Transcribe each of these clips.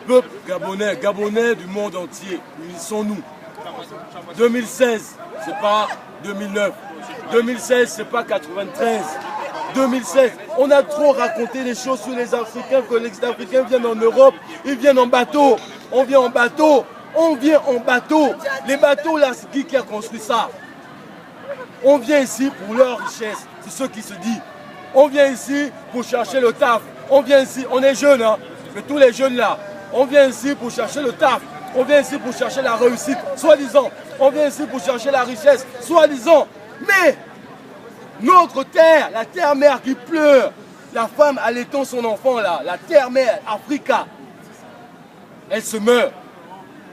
Peuple gabonais, Gabonais du monde entier, unissons-nous. 2016, c'est pas 2009. 2016, c'est pas 93. 2016, on a trop raconté les choses sur les Africains, que les Africains viennent en Europe, ils viennent en bateau. On vient en bateau, on vient en bateau. Les bateaux là, c'est qui a construit ça? On vient ici pour leur richesse, c'est ce qui se dit. On vient ici pour chercher le taf. On vient ici, on est jeunes, hein, mais tous les jeunes là, on vient ici pour chercher le taf. On vient ici pour chercher la réussite, soi-disant. On vient ici pour chercher la richesse, soi-disant. Mais notre terre, la terre-mère qui pleure, la femme allaitant son enfant là, la terre-mère, Africa, elle se meurt.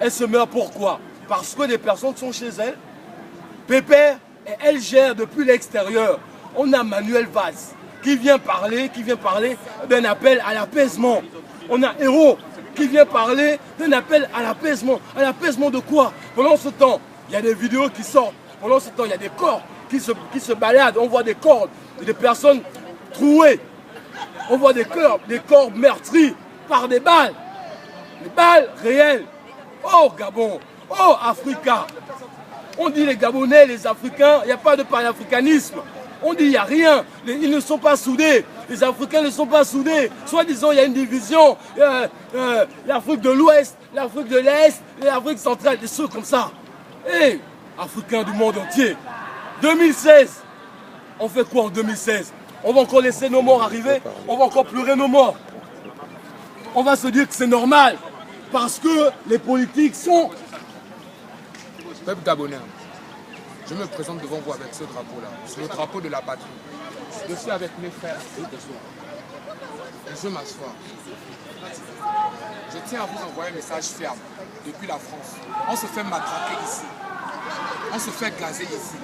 Elle se meurt pourquoi? Parce que des personnes sont chez elle, pépère, et elle gère depuis l'extérieur. On a Manuel Valls qui vient parler d'un appel à l'apaisement. On a Héros qui vient parler d'un appel à l'apaisement. À l'apaisement de quoi? Pendant ce temps, il y a des vidéos qui sortent. Pendant ce temps, il y a des corps qui se baladent. On voit des corps, des personnes trouées. On voit des corps meurtris par des balles. Des balles réelles. Oh Gabon, oh Africa. On dit les Gabonais, les Africains, il n'y a pas de panafricanisme. On dit il n'y a rien, ils ne sont pas soudés. Les Africains ne sont pas soudés. Soit disant il y a une division, l'Afrique de l'Ouest, l'Afrique de l'Est, l'Afrique centrale, des trucs comme ça. Et Africains du monde entier. 2016, on fait quoi en 2016? On va encore laisser nos morts arriver? On va encore pleurer nos morts? On va se dire que c'est normal. Parce que les politiques sont... Peuple gabonais, je me présente devant vous avec ce drapeau-là. C'est le drapeau de la patrie. Je suis avec mes frères. Et je m'assois. Je tiens à vous envoyer un message ferme depuis la France. On se fait matraquer ici. On se fait gazer ici.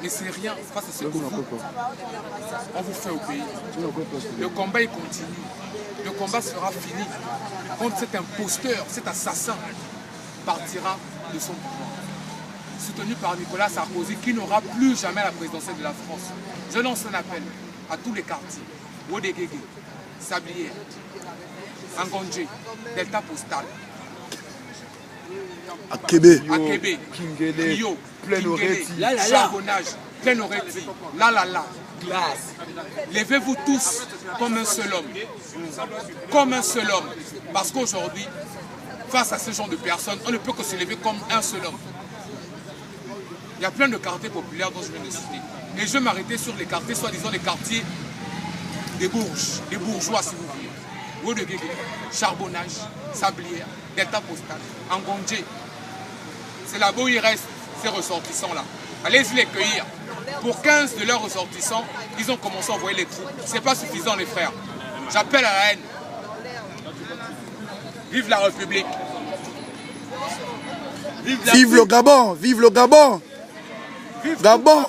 Mais c'est rien face à ce que vous, on vous fait au pays. Le combat il continue. Le combat sera fini. Quand cet imposteur, cet assassin partira de son pouvoir. Soutenu par Nicolas Sarkozy, qui n'aura plus jamais la présidentielle de la France. Je lance un appel à tous les quartiers. Wodegege, Sablière, Angondje, Delta Postal, Akebe, Rio, Charbonnage, Plein-Oreti, Glace. Levez-vous tous comme un seul homme. Comme un seul homme. Parce qu'aujourd'hui, face à ce genre de personnes, on ne peut que se lever comme un seul homme. Il y a plein de quartiers populaires dont je viens de citer. Et je vais m'arrêter sur les quartiers, soi-disant les quartiers des bourges, des bourgeois si vous voulez. Wodegege, Charbonnage, Sablière, Delta Postal, Angondje. C'est là-bas où il reste ces ressortissants-là. Allez-y les cueillir. Pour 15 de leurs ressortissants, ils ont commencé à envoyer les troupes. Ce n'est pas suffisant les frères. J'appelle à la haine. Vive la République. Vive le Gabon, vive le Gabon. Gabon.